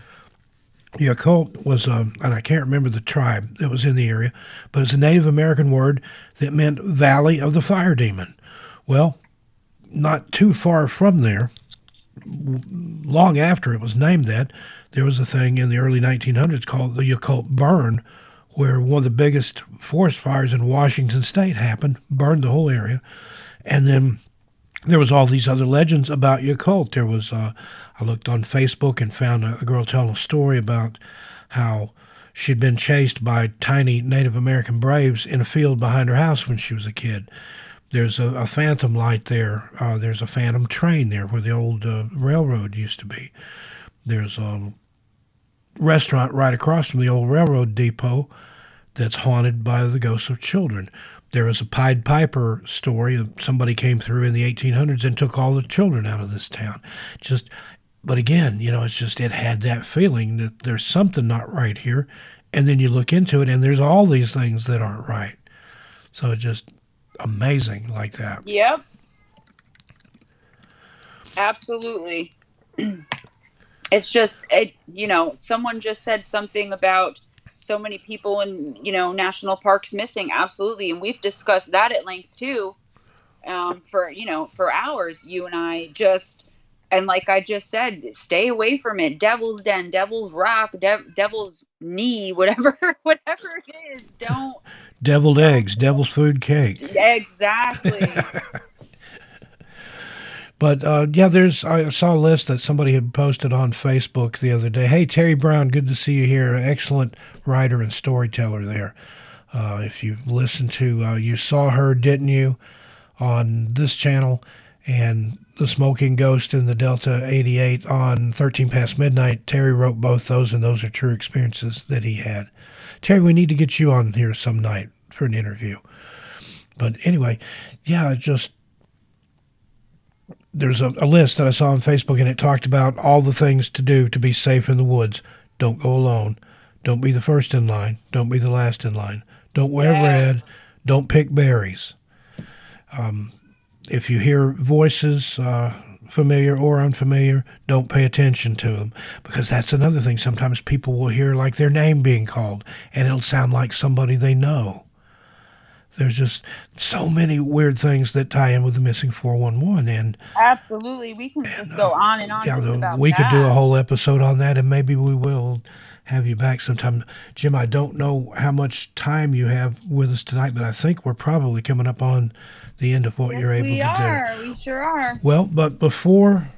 The occult was, and I can't remember the tribe that was in the area, but it's a Native American word that meant Valley of the Fire Demon. Well, not too far from there, long after it was named that, there was a thing in the early 1900s called the occult burn, where one of the biggest forest fires in Washington state happened, burned the whole area, and then there was all these other legends about the occult. There was, I looked on Facebook and found a girl telling a story about how she'd been chased by tiny Native American braves in a field behind her house when she was a kid. There's a phantom light there. There's a phantom train there where the old railroad used to be. There's a restaurant right across from the old railroad depot that's haunted by the ghosts of children. There was a Pied Piper story. Somebody came through in the 1800s and took all the children out of this town. Just, but again, it's just it had that feeling that there's something not right here, and then you look into it and there's all these things that aren't right. So it's just amazing like that. Yep. Absolutely. It's just, someone just said something about so many people in, national parks missing. Absolutely. And we've discussed that at length too, for hours, you and I and like I just said, stay away from it. Devil's Den, Devil's Rock, Devil's Knee, whatever it is. Don't. Deviled eggs, devil's food cake. Exactly. But I saw a list that somebody had posted on Facebook the other day. Hey, Terry Brown, good to see you here. Excellent writer and storyteller there. If you listened to, you saw her, didn't you, on this channel, and The Smoking Ghost in the Delta 88 on 13 Past Midnight. Terry wrote both those, and those are true experiences that he had. Terry, we need to get you on here some night for an interview. But anyway, there's a list that I saw on Facebook, and it talked about all the things to do to be safe in the woods. Don't go alone. Don't be the first in line. Don't be the last in line. Don't wear red. Don't pick berries. If you hear voices, familiar or unfamiliar, don't pay attention to them, because that's another thing. Sometimes people will hear like their name being called, and it'll sound like somebody they know. There's just so many weird things that tie in with the missing 411, and absolutely, we can just go on and on. We could do a whole episode on that, and maybe we will have you back sometime. Jim, I don't know how much time you have with us tonight, but I think we're probably coming up on the end of what you're able to do. We sure are. Well, but before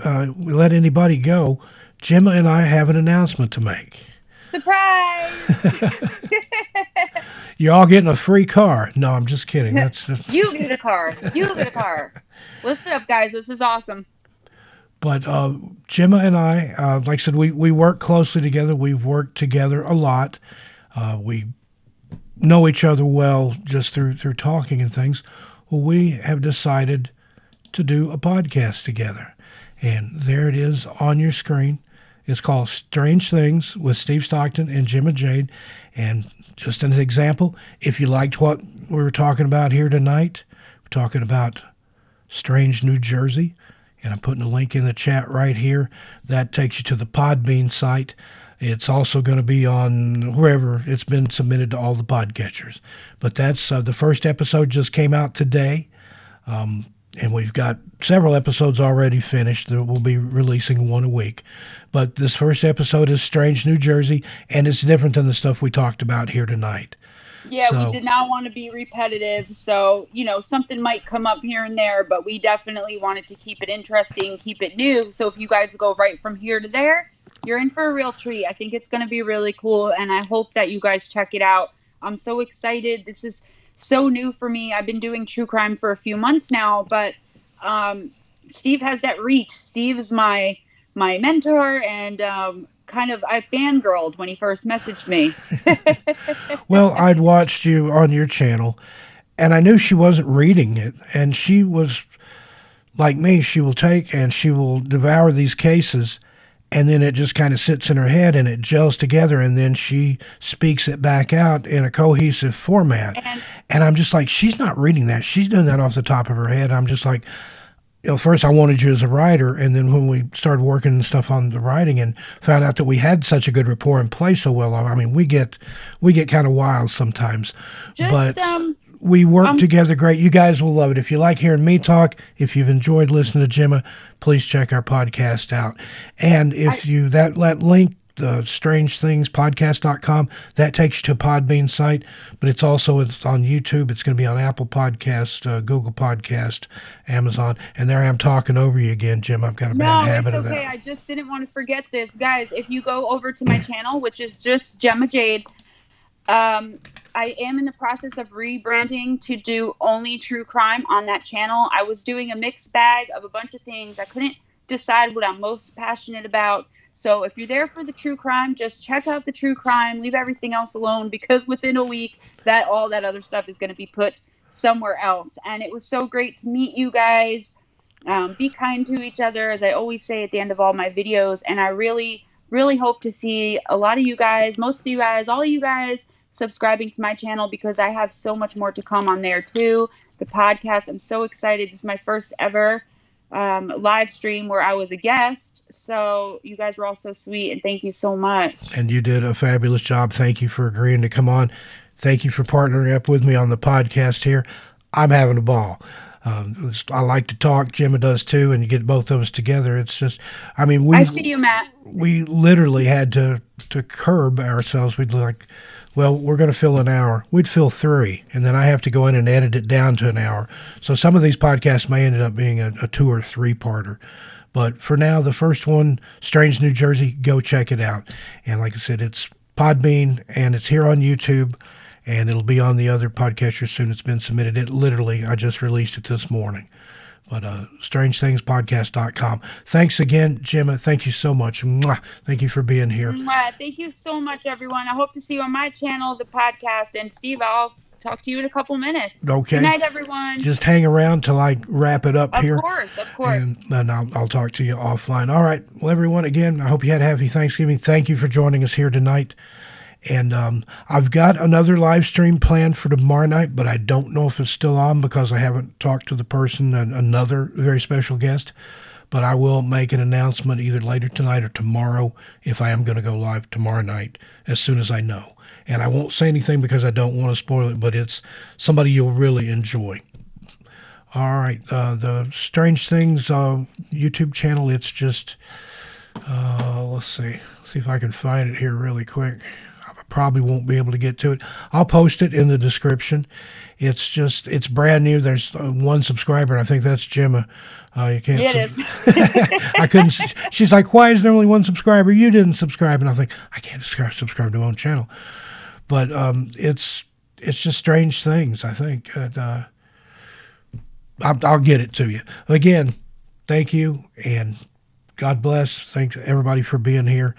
we let anybody go, Gemma and I have an announcement to make. Surprise! You're all getting a free car. No, I'm just kidding. That's just... You get a car. You get a car. Listen up, guys. This is awesome. But Gemma and I, like I said, we work closely together. We've worked together a lot. We know each other well just through talking and things. Well, we have decided to do a podcast together. And there it is on your screen. It's called Strange Things with Steve Stockton and Gemma Jade. And just as an example, if you liked what we were talking about here tonight, we're talking about Strange New Jersey. And I'm putting a link in the chat right here. That takes you to the Podbean site. It's also going to be on wherever it's been submitted to all the podcatchers. But that's the first episode just came out today. And we've got several episodes already finished that we'll be releasing one a week. But this first episode is Strange New Jersey, and it's different than the stuff we talked about here tonight. Yeah, we did not want to be repetitive, so, something might come up here and there, but we definitely wanted to keep it interesting, keep it new. So if you guys go right from here to there, you're in for a real treat. I think it's going to be really cool, and I hope that you guys check it out. I'm so excited. This is so new for me. I've been doing true crime for a few months now, but Steve has that reach. Steve is my mentor, and I fangirled when he first messaged me. Well, I'd watched you on your channel, and I knew she wasn't reading it, and she was like me. She will take and she will devour these cases, and then it just kind of sits in her head and it gels together, and then she speaks it back out in a cohesive format. And I'm just like, she's not reading that. She's doing that off the top of her head. I'm just like, first I wanted you as a writer, and then when we started working and stuff on the writing and found out that we had such a good rapport and play so well, I mean, we get kind of wild sometimes, Just but we work um together great. You guys will love it. If you like hearing me talk, if you've enjoyed listening to Gemma, please check our podcast out. And if that link, the strangethingspodcast.com, that takes you to a Podbean site, but it's on YouTube. It's going to be on Apple Podcast, Google Podcast, Amazon. And there I am talking over you again, Jim. I've got a bad habit of that. No, it's okay. I just didn't want to forget this. Guys, if you go over to my channel, which is just Gemma Jade, I am in the process of rebranding to do only true crime on that channel. I was doing a mixed bag of a bunch of things. I couldn't decide what I'm most passionate about. So if you're there for the true crime, just check out the true crime. Leave everything else alone, because within a week, all that other stuff is going to be put somewhere else. And it was so great to meet you guys. Be kind to each other, as I always say at the end of all my videos. And I really, really hope to see a lot of you guys, most of you guys, all of you guys subscribing to my channel, because I have so much more to come on there too. The podcast, I'm so excited. This is my first ever live stream where I was a guest. So you guys were all so sweet, and thank you so much. And you did a fabulous job. Thank you for agreeing to come on. Thank you for partnering up with me on the podcast here. I'm having a ball. I like to talk. Gemma does too, and you get both of us together. It's just, I mean, I see you, Matt. We literally had to curb ourselves. We'd like, well, we're going to fill an hour. We'd fill 3, and then I have to go in and edit it down to an hour. So some of these podcasts may end up being a 2 or 3-parter. But for now, the first one, Strange New Jersey, go check it out. And like I said, it's Podbean, and it's here on YouTube, and it'll be on the other podcasters soon. It's been submitted. I just released it this morning. But strangethingspodcast.com. Thanks again, Gemma. Thank you so much. Mwah. Thank you for being here. Mwah. Thank you so much, everyone. I hope to see you on my channel, the podcast. And Steve, I'll talk to you in a couple minutes. Okay. Good night, everyone. Just hang around till I wrap it up here. Of course. And then I'll talk to you offline. All right. Well, everyone, again, I hope you had a happy Thanksgiving. Thank you for joining us here tonight. And I've got another live stream planned for tomorrow night, but I don't know if it's still on because I haven't talked to the person, another very special guest. But I will make an announcement either later tonight or tomorrow if I am going to go live tomorrow night as soon as I know. And I won't say anything because I don't want to spoil it, but it's somebody you'll really enjoy. All right. The Strange Things YouTube channel, it's just, let's see if I can find it here really quick. Probably won't be able to get to it. I'll post it in the description. It's brand new. There's 1 subscriber, and I think that's Gemma. You can't. Yeah, it is. I couldn't. She's like, why is there only 1 subscriber? You didn't subscribe, and I think I can't subscribe to my own channel. But it's just Strange Things. I think I'll get it to you again. Thank you, and God bless. Thanks everybody for being here.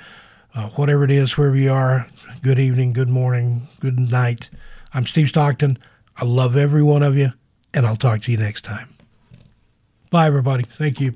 Whatever it is, wherever you are, good evening, good morning, good night. I'm Steve Stockton. I love every one of you, and I'll talk to you next time. Bye, everybody. Thank you.